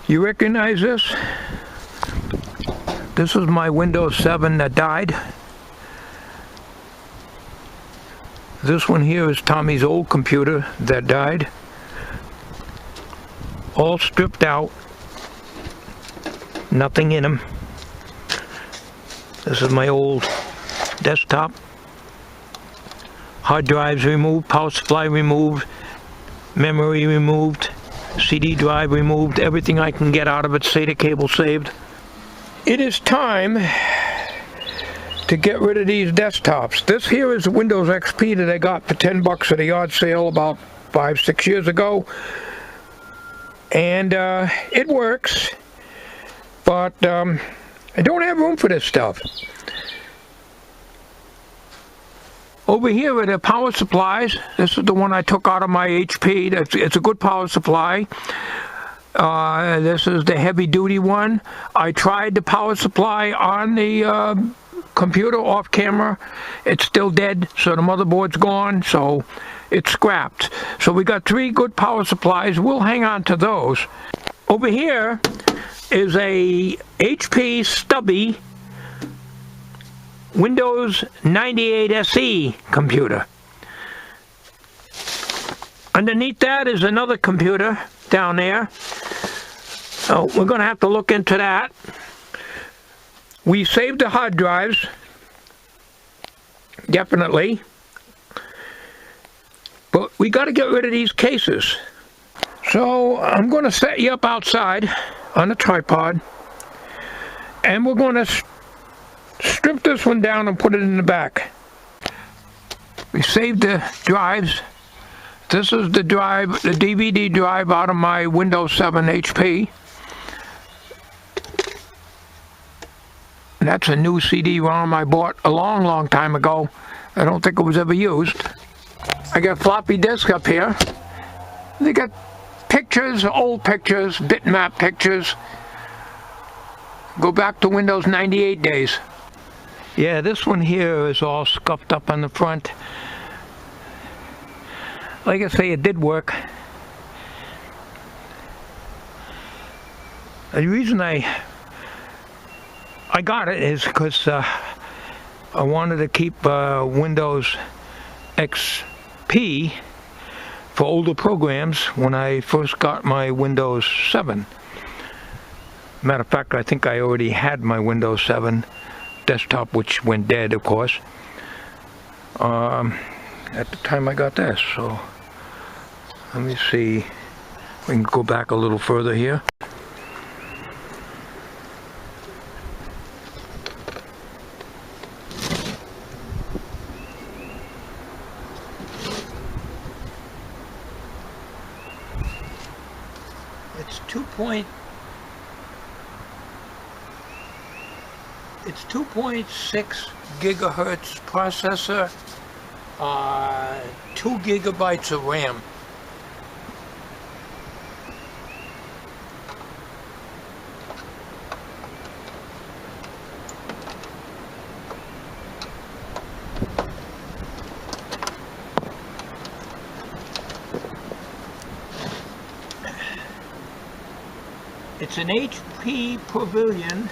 You recognize this? This is my Windows 7 that died. This one here is Tommy's old computer that died. All stripped out. Nothing in them. This is my old desktop. Hard drives removed, power supply removed, memory removed, CD drive removed, everything I can get out of it, SATA cable saved. It is time to get rid of these desktops. This here is Windows XP that I got for 10 bucks at a yard sale about 5-6 years ago. And it works, but I don't have room for this stuff. Over here are the power supplies. This is the one I took out of my HP. It's a good power supply. This is the heavy duty one. I tried the power supply on the computer off camera. It's still dead, so the motherboard's gone, so it's scrapped. So we got 3 good power supplies. We'll hang on to those. Over here is a HP stubby Windows 98 SE computer. Underneath that is another computer down there. So we're going to have to look into that. We saved the hard drives, definitely. But we got to get rid of these cases. So I'm going to set you up outside on a tripod, and we're going to strip this one down and put it in the back. We saved the drives. This is the drive, the DVD drive out of my Windows 7 HP. That's a new CD-ROM I bought a long time ago. I don't think it was ever used. I got floppy disk up here. They got pictures, old pictures, bitmap pictures. Go back to Windows 98 days. Yeah, this one here is all scuffed up on the front. Like I say, it did work. The reason I got it is because I wanted to keep Windows XP for older programs when I first got my Windows 7. Matter of fact, I think I already had my Windows 7 desktop, which went dead, of course, at the time I got this. So let me see, we can go back a little further here. It's 2.6 gigahertz processor, 2 gigabytes of RAM. It's an HP Pavilion.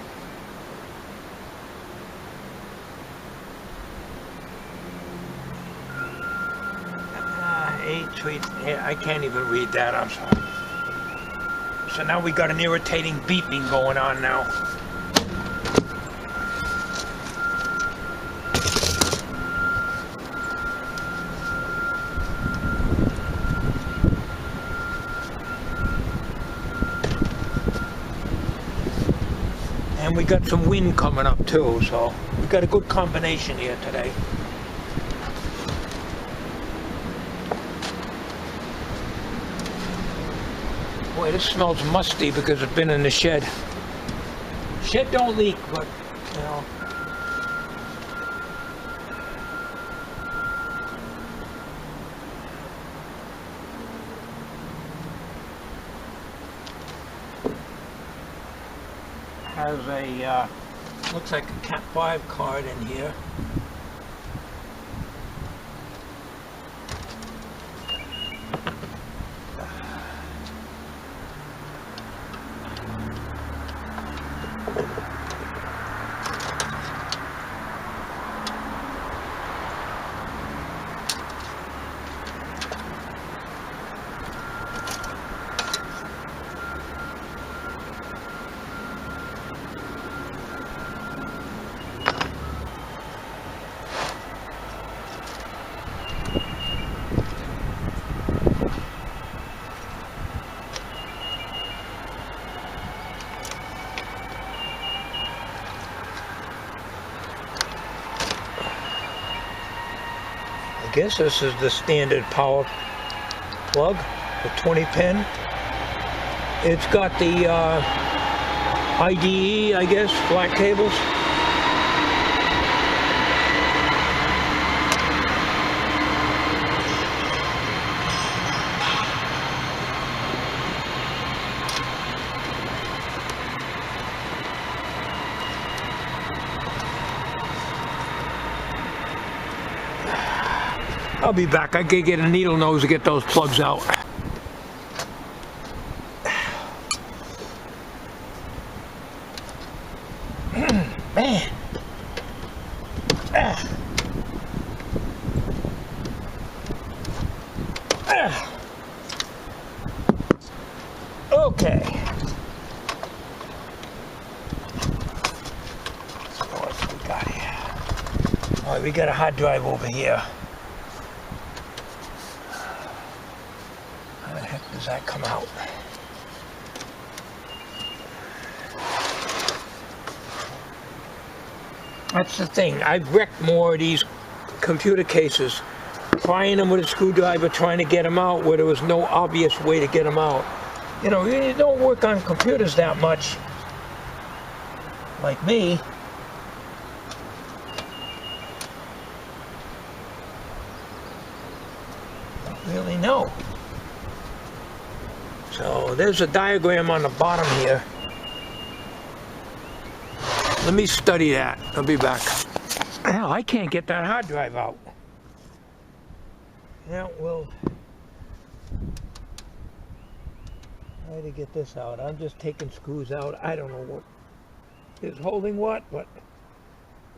I can't even read that, I'm sorry. So now we got an irritating beeping going on now. And we got some wind coming up too, so we got a good combination here today. Boy, this smells musty because it's been in the shed. Shed don't leak, but, you know. Has a, looks like a Cat 5 card in here. guess this is the standard power plug, the 20 pin. It's got the IDE, I guess, flat cables. I'll be back. I could get a needle nose to get those plugs out. Man. Okay. What we got here? All right, we got a hard drive over here. How the heck does that come out? That's the thing. I've wrecked more of these computer cases, prying them with a screwdriver, trying to get them out where there was no obvious way to get them out. You know, you don't work on computers that much, like me. Don't really know. So there's a diagram on the bottom here. Let me study that. I'll be back. Hell, I can't get that hard drive out. Yeah, well, try to get this out. I'm just taking screws out. I don't know what is holding what, but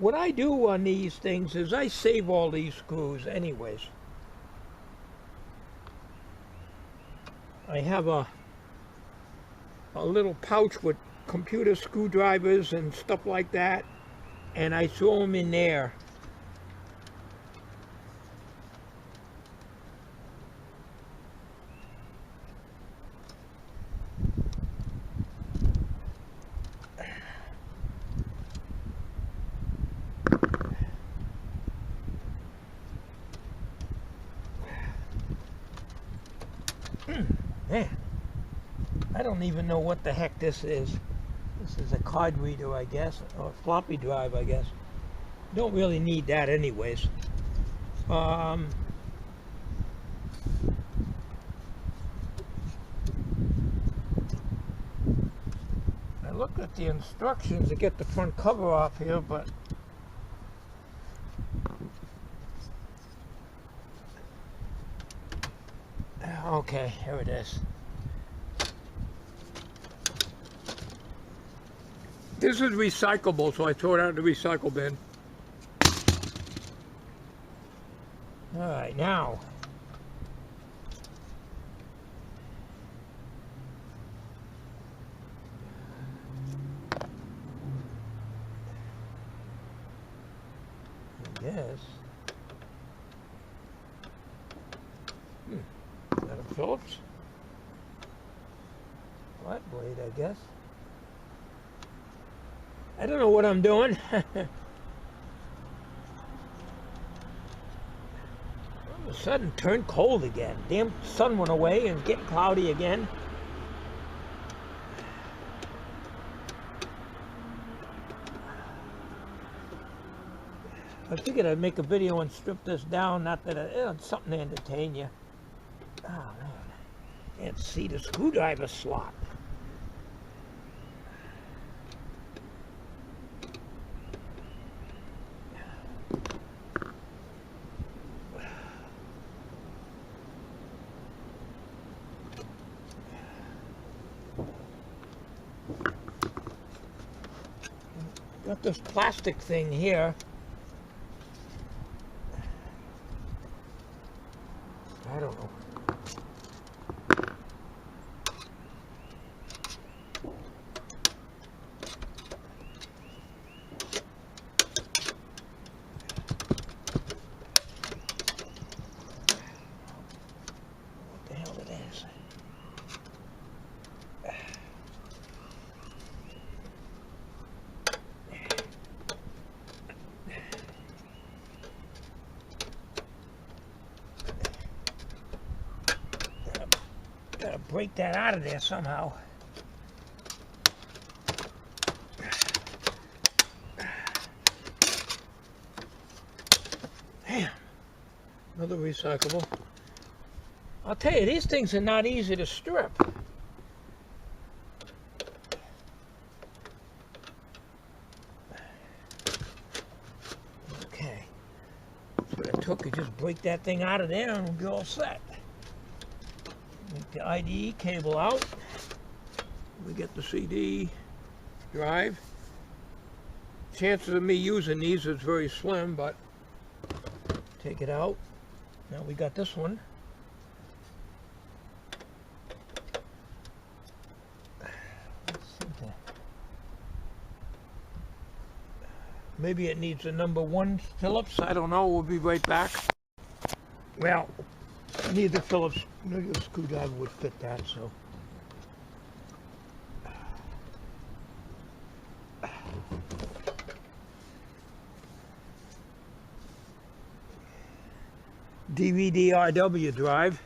what I do on these things is I save all these screws anyways. I have a little pouch with computer screwdrivers and stuff like that, and I throw them in there. Man, I don't even know what the heck this is. This is a card reader, I guess, or floppy drive, I guess. Don't really need that anyways. I looked at the instructions to get the front cover off here, but okay, here it is. This is recyclable, so I throw it out in the recycle bin. All right, now. I guess. Is that a Phillips? Flat blade, I guess. I don't know what I'm doing. All of a sudden turned cold again. Damn sun went away and getting cloudy again. I figured I'd make a video and strip this down, not that it's something to entertain you. Oh man, can't see the screwdriver slot. Got this plastic thing here. I don't know. What the hell it is? break that out of there somehow. Damn. Another recyclable. I'll tell you, these things are not easy to strip. Okay. That's what it took. You just break that thing out of there and we'll be all set. Make the IDE cable out. We get the CD drive. Chances of me using these is very slim, but take it out. Now we got this one. Maybe it needs a number 1 Phillips. I don't know. We'll be right back. Well, neither Phillips nor your screwdriver would fit that, so. DVD-RW drive.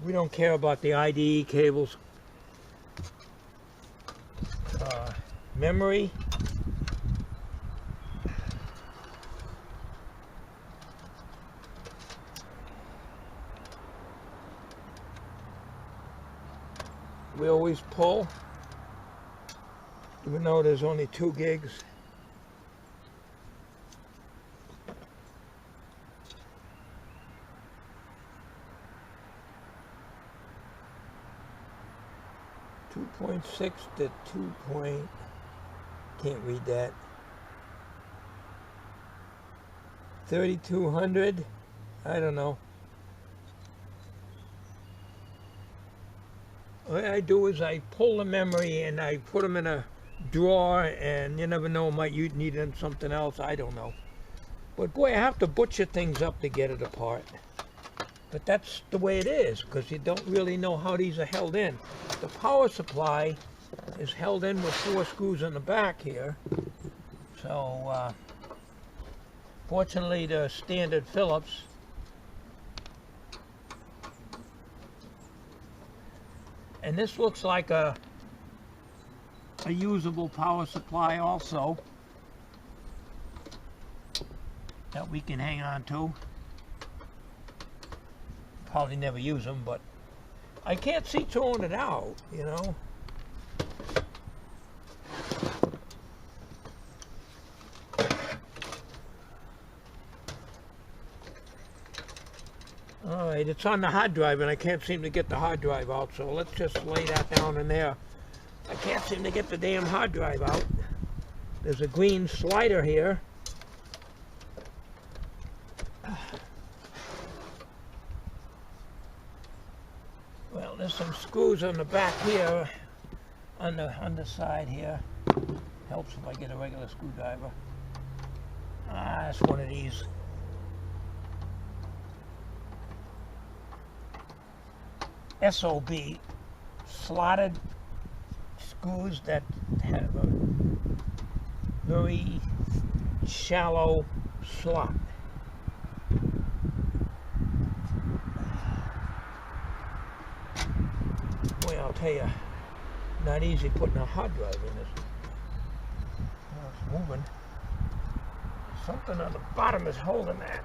We don't care about the IDE cables. Memory. We always pull, even though there's only 2 gigs. .6 to 2. Can't read that. 3200. I don't know. What I do is I pull the memory and I put them in a drawer, and you never know, might you need them something else. I don't know. But boy, I have to butcher things up to get it apart. But that's the way it is, because you don't really know how these are held in. The power supply is held in with 4 screws in the back here. So, fortunately, the standard Phillips. And this looks like a usable power supply also that we can hang on to. Probably never use them, but I can't see throwing it out, you know. Alright, it's on the hard drive and I can't seem to get the hard drive out, so let's just lay that down in there. I can't seem to get the damn hard drive out. There's a green slider here. Well, there's some screws on the back here, on the underside here. Helps if I get a regular screwdriver. That's one of these. SOB slotted screws that have a very shallow slot. Boy, I'll tell you, not easy putting a hard drive in this. Oh, it's moving. Something on the bottom is holding that.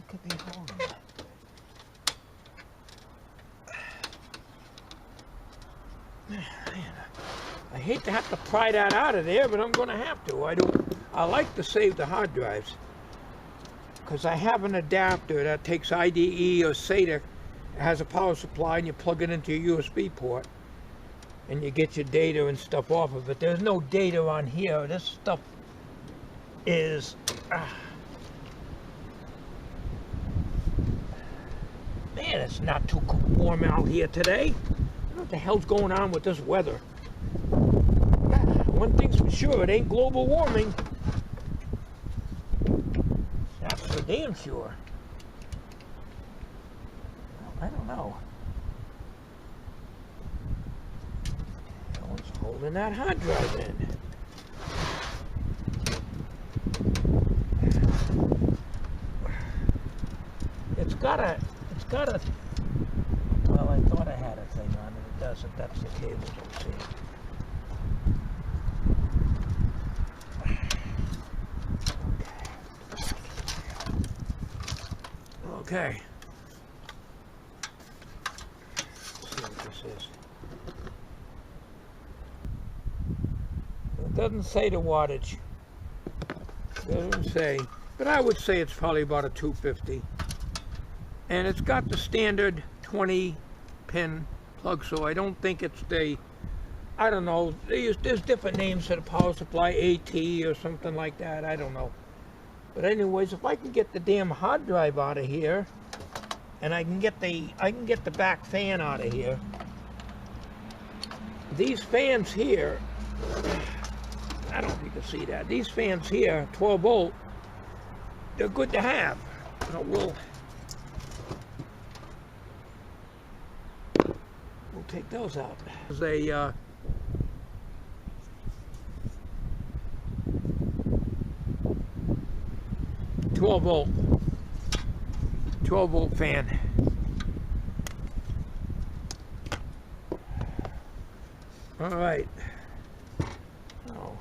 Could be holding that. I hate to have to pry that out of there, but I'm going to have to. I like to save the hard drives because I have an adapter that takes IDE or SATA. It has a power supply and you plug it into your USB port and you get your data and stuff off of it. There's no data on here. This stuff is man, it's not too warm out here today. I don't know what the hell's going on with this weather. One thing's for sure, it ain't global warming. damn sure. Well, I don't know. No one's holding that hard drive in. It's got a, well, I thought I had a thing on it. It doesn't. That's the cables I'm seeing. Okay. Let's see what this is. It doesn't say the wattage. It doesn't say, but I would say it's probably about a 250. And it's got the standard 20 pin plug, so I don't think it's the, I don't know, there's different names for the power supply, AT or something like that, I don't know. But anyways, if I can get the damn hard drive out of here, and I can get the back fan out of here. These fans here, I don't know if you can see that. These fans here, 12 volt, they're good to have. So we'll take those out. There's a 12 volt fan. All right. Oh,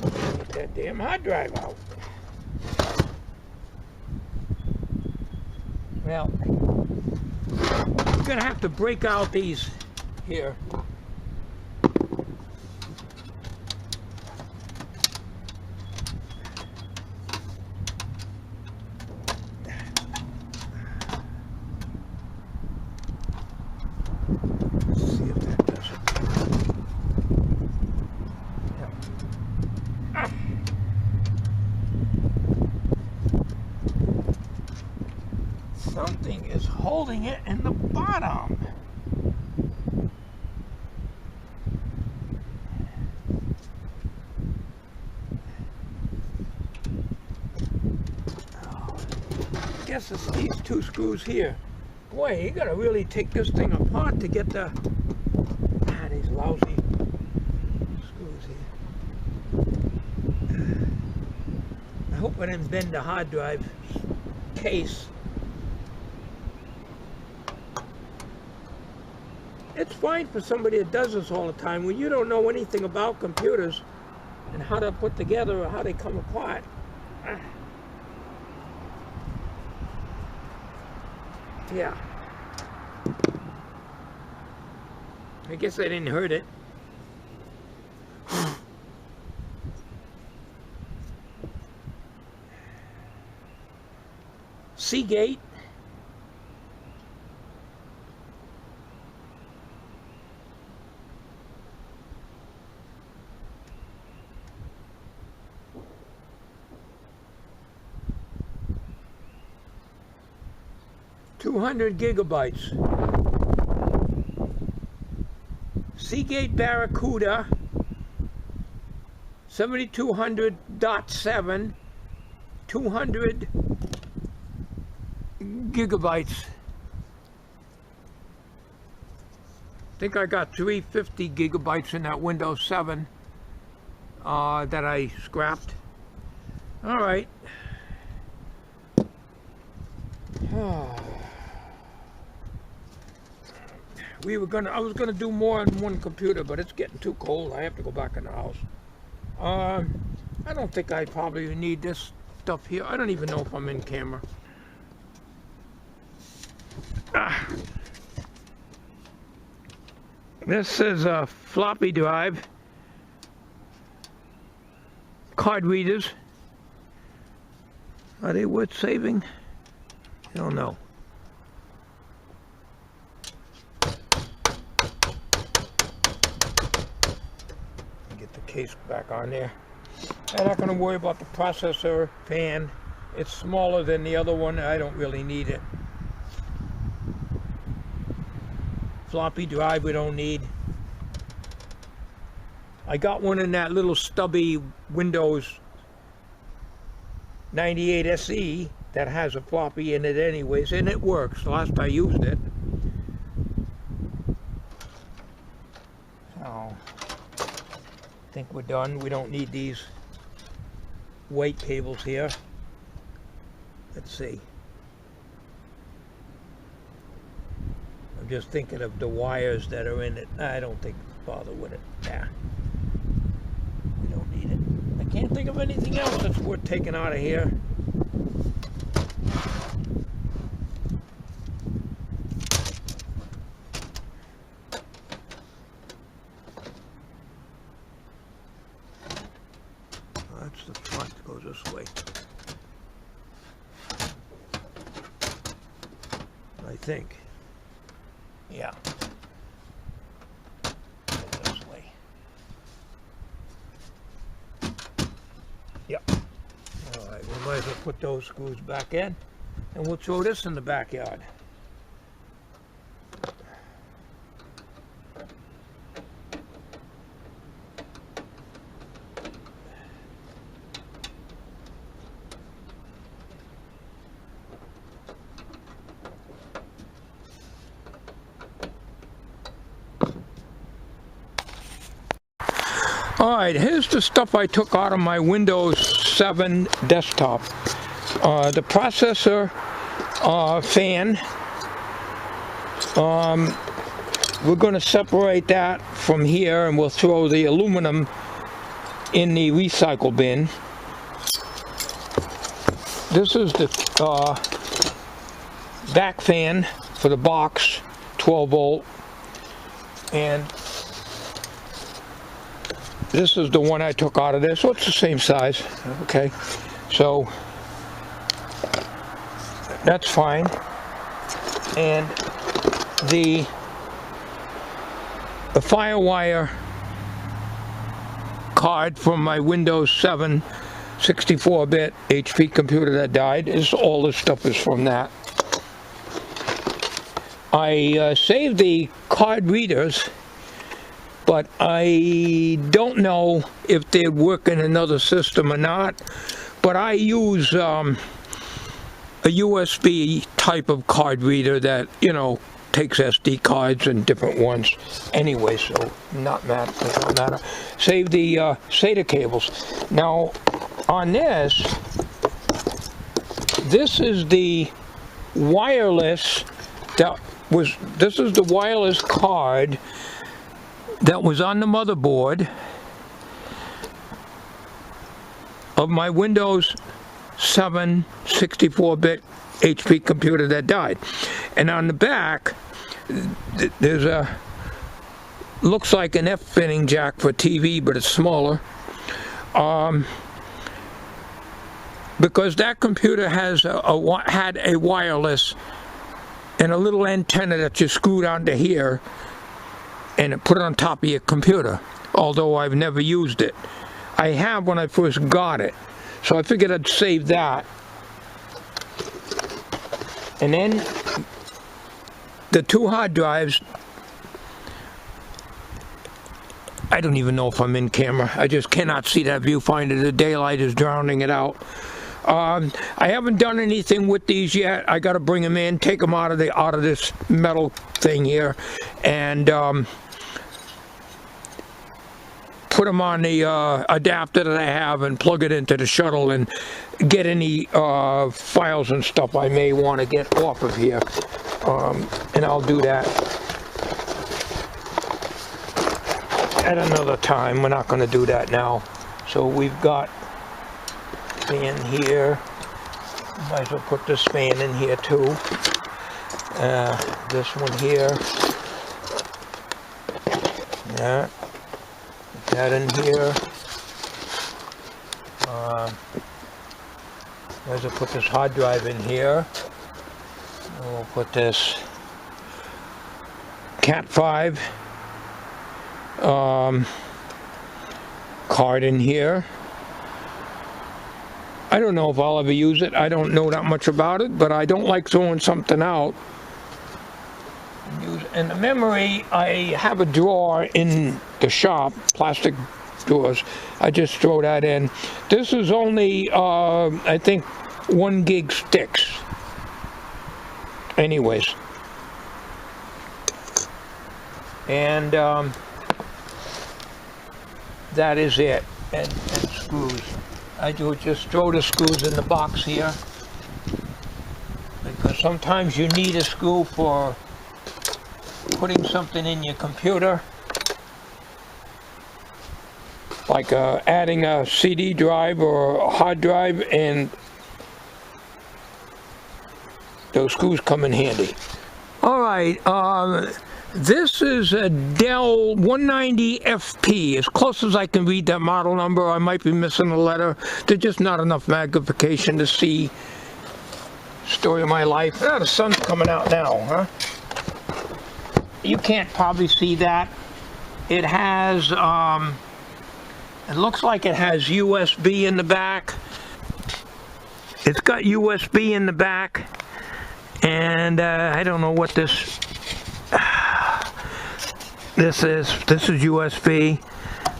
get that damn hard drive out. Well, I'm gonna have to break out these here. Something is holding it in the bottom. Oh, I guess it's these two screws here. Boy, you gotta really take this thing apart to get the these lousy screws here. I hope I didn't bend the hard drive case. It's fine for somebody that does this all the time when you don't know anything about computers and how to put together or how they come apart. Yeah. I guess I didn't hurt it. Seagate. $200 gigabytes. Seagate Barracuda 7200.7, 200 gigabytes. I think I got 350 gigabytes in that Windows 7 that I scrapped. All right. I was gonna do more on one computer, but it's getting too cold. I have to go back in the house. I don't think I probably need this stuff here. I don't even know if I'm in camera. This is a floppy drive. Card readers. Are they worth saving? I don't know. Get the case back on there. I'm not going to worry about the processor fan. It's smaller than the other one. I don't really need it. Floppy drive we don't need. I got one in that little stubby Windows 98 SE that has a floppy in it anyways, and it works. Last I used it. So, I think we're done. We don't need these white cables here. Let's see. I'm just thinking of the wires that are in it. I don't think bother with it. Nah. We don't need it. I can't think of anything else that's worth taking out of here. That's the front, goes this way. I think. Yeah. This way. Yep. Alright, we might as well put those screws back in, and we'll throw this in the backyard. Alright, here's the stuff I took out of my Windows 7 desktop. The processor fan. We're going to separate that from here, and we'll throw the aluminum in the recycle bin. This is the back fan for the box, 12 volt, and this is the one I took out of there, so it's the same size. Okay, so that's fine. And the FireWire card from my Windows 7 64-bit HP computer that died, all this stuff is from that. I saved the card readers, but I don't know if they'd work in another system or not. But I use a USB type of card reader that, you know, takes SD cards and different ones anyway, so not matter, doesn't matter. Save the SATA cables. Now on this is the wireless this is the wireless card that was on the motherboard of my Windows 7 64-bit HP computer that died. And on the back there's looks like an F-finning jack for TV, but it's smaller, because that computer has had a wireless and a little antenna that you screwed onto here and put it on top of your computer, although I've never used it. I have when I first got it, so I figured I'd save that. And then the two hard drives, I don't even know if I'm in camera. I just cannot see that viewfinder. The daylight is drowning it out. I haven't done anything with these yet. I got to bring them in, take them out of this metal thing here, and put them on the adapter that I have and plug it into the shuttle and get any files and stuff I may want to get off of here, and I'll do that at another time. We're not going to do that now. So we've got fan here. Might as well put this fan in here too. This one here. Yeah. Put that in here. Might as well put this hard drive in here. And we'll put this Cat 5 card in here. I don't know if I'll ever use it. I don't know that much about it, but I don't like throwing something out. And the memory, I have a drawer in the shop, plastic drawers. I just throw that in. This is only, I think, 1 gig sticks. Anyways. And that is it. And screws. I do just throw the screws in the box here, because sometimes you need a screw for putting something in your computer, like adding a CD drive or a hard drive, and those screws come in handy. Alright, this is a Dell 190FP, as close as I can read that model number. I might be missing a letter. There's just not enough magnification to see. Story of my life. Oh, the sun's coming out now, huh? You can't probably see that. It has, it looks like it has USB in the back. It's got USB in the back. And I don't know what this is. This is USB.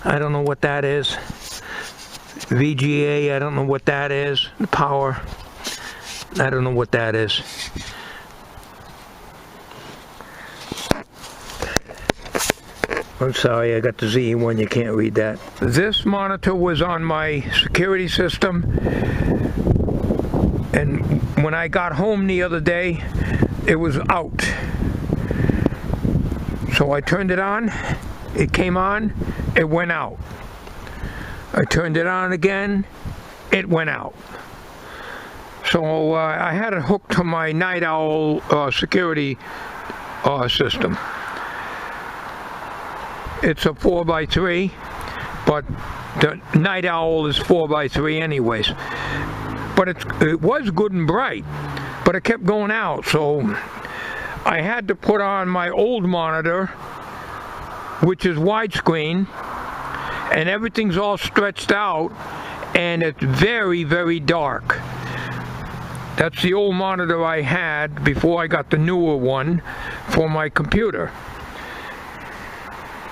I don't know what that is. VGA, I don't know what that is. The power, I don't know what that is. I'm sorry, I got the Z one, you can't read that. This monitor was on my security system, and when I got home the other day, it was out. So I turned it on, it came on, it went out. I turned it on again, it went out. So I had it hooked to my Night Owl security system. It's a 4x3, but the Night Owl is 4x3 anyways. But it was good and bright, but it kept going out, so I had to put on my old monitor, which is widescreen, and everything's all stretched out, and it's very, very dark. That's the old monitor I had before I got the newer one for my computer.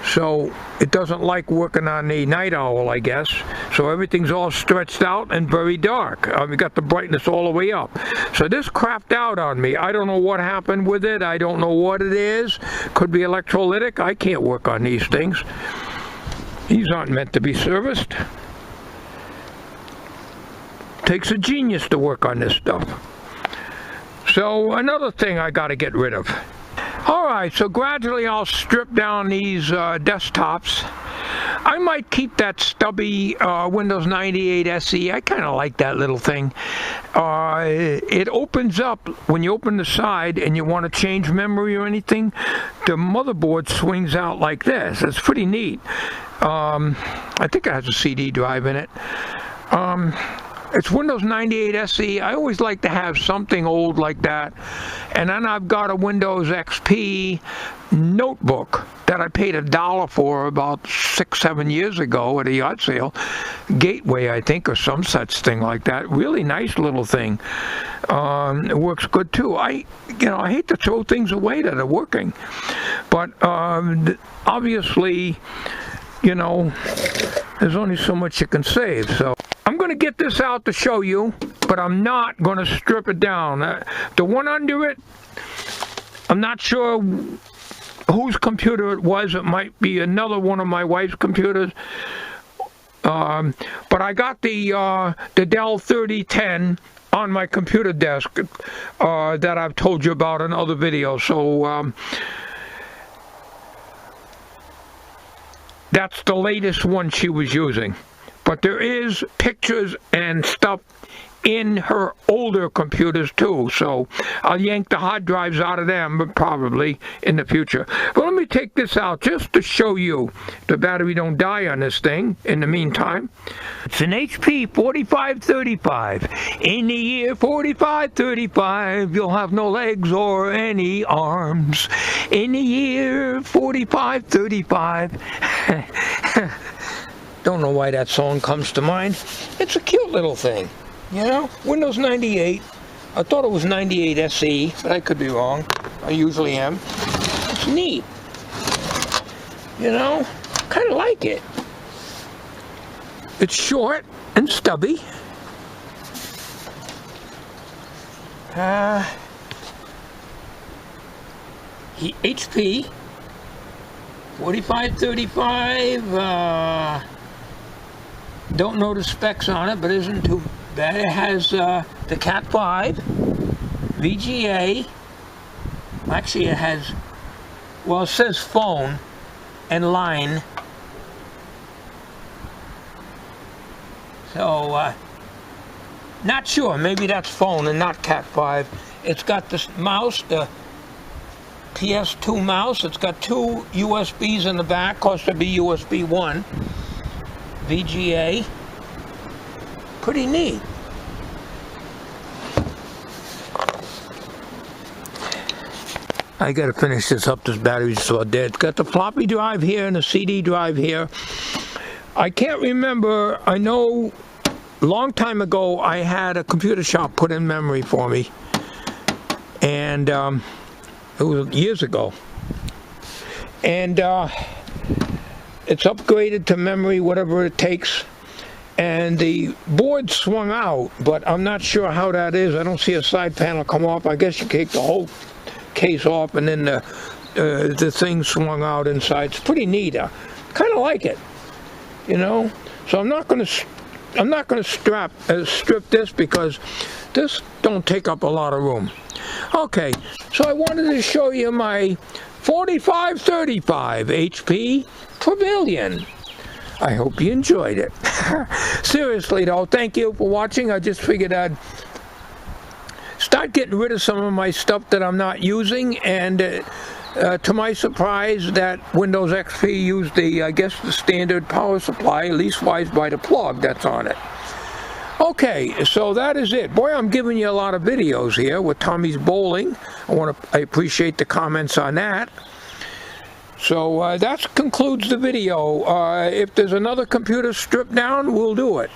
So it doesn't like working on the Night Owl, I guess. So everything's all stretched out and very dark. We got the brightness all the way up. So this crapped out on me. I don't know what happened with it. I don't know what it is. Could be electrolytic. I can't work on these things. These aren't meant to be serviced. Takes a genius to work on this stuff. So another thing I got to get rid of. Alright, so gradually I'll strip down these desktops. I might keep that stubby Windows 98 SE. I kind of like that little thing. It opens up when you open the side and you want to change memory or anything. The motherboard swings out like this. It's pretty neat. I think it has a CD drive in it. It's Windows 98 SE. I always like to have something old like that. And then I've got a Windows XP notebook that I paid $1 for about 6-7 years ago at a yard sale. Gateway, I think, or some such thing like that. Really nice little thing. It works good too. I hate to throw things away that are working. But obviously, there's only so much you can save. So I'm going to get this out to show you, but I'm not going to strip it down. The one under it, I'm not sure whose computer it was. It might be another one of my wife's computers. But I got the Dell 3010 on my computer desk that I've told you about in other videos. So that's the latest one she was using. But there is pictures and stuff in her older computers too, so I'll yank the hard drives out of them, but probably in the future. But let me take this out just to show you the battery don't die on this thing in the meantime. It's an HP 4535. In the year 4535, you'll have no legs or any arms. In the year 4535. Don't know why that song comes to mind. It's a cute little thing. Windows 98. I thought it was 98 SE, but I could be wrong. I usually am. It's neat. Kind of like it. It's short and stubby. HP 4535. Don't know the specs on it, but isn't too bad. It has the Cat 5 VGA. Actually, it has, well, it says phone and line. So, not sure. Maybe that's phone and not Cat 5. It's got this mouse, the PS2 mouse. It's got two USBs in the back. Of course, there'd be USB 1. VGA. Pretty neat. I gotta finish this up. This battery's so dead. It's got the floppy drive here and the CD drive here. I can't remember. I know a long time ago I had a computer shop put in memory for me, and it was years ago, and it's upgraded to memory, whatever it takes, and the board swung out, but I'm not sure how that is. I don't see a side panel come off. I guess you take the whole case off and then the thing swung out inside. It's pretty neat. I kind of like it, you know. So I'm not going to strip this because this don't take up a lot of room. Okay, so I wanted to show you my 4535 HP Pavilion. I hope you enjoyed it. Seriously though, thank you for watching. I just figured I'd start getting rid of some of my stuff that I'm not using, and to my surprise, that Windows XP used the, I guess, the standard power supply, leastwise by the plug that's on it. Okay, so that is it. Boy, I'm giving you a lot of videos here with Tommy's Bowling. I appreciate the comments on that. So that concludes the video. If there's another computer stripped down, we'll do it.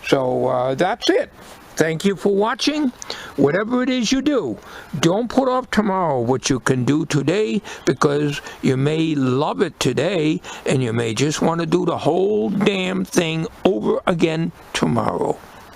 So that's it. Thank you for watching. Whatever it is you do, don't put off tomorrow what you can do today, because you may love it today and you may just want to do the whole damn thing over again tomorrow.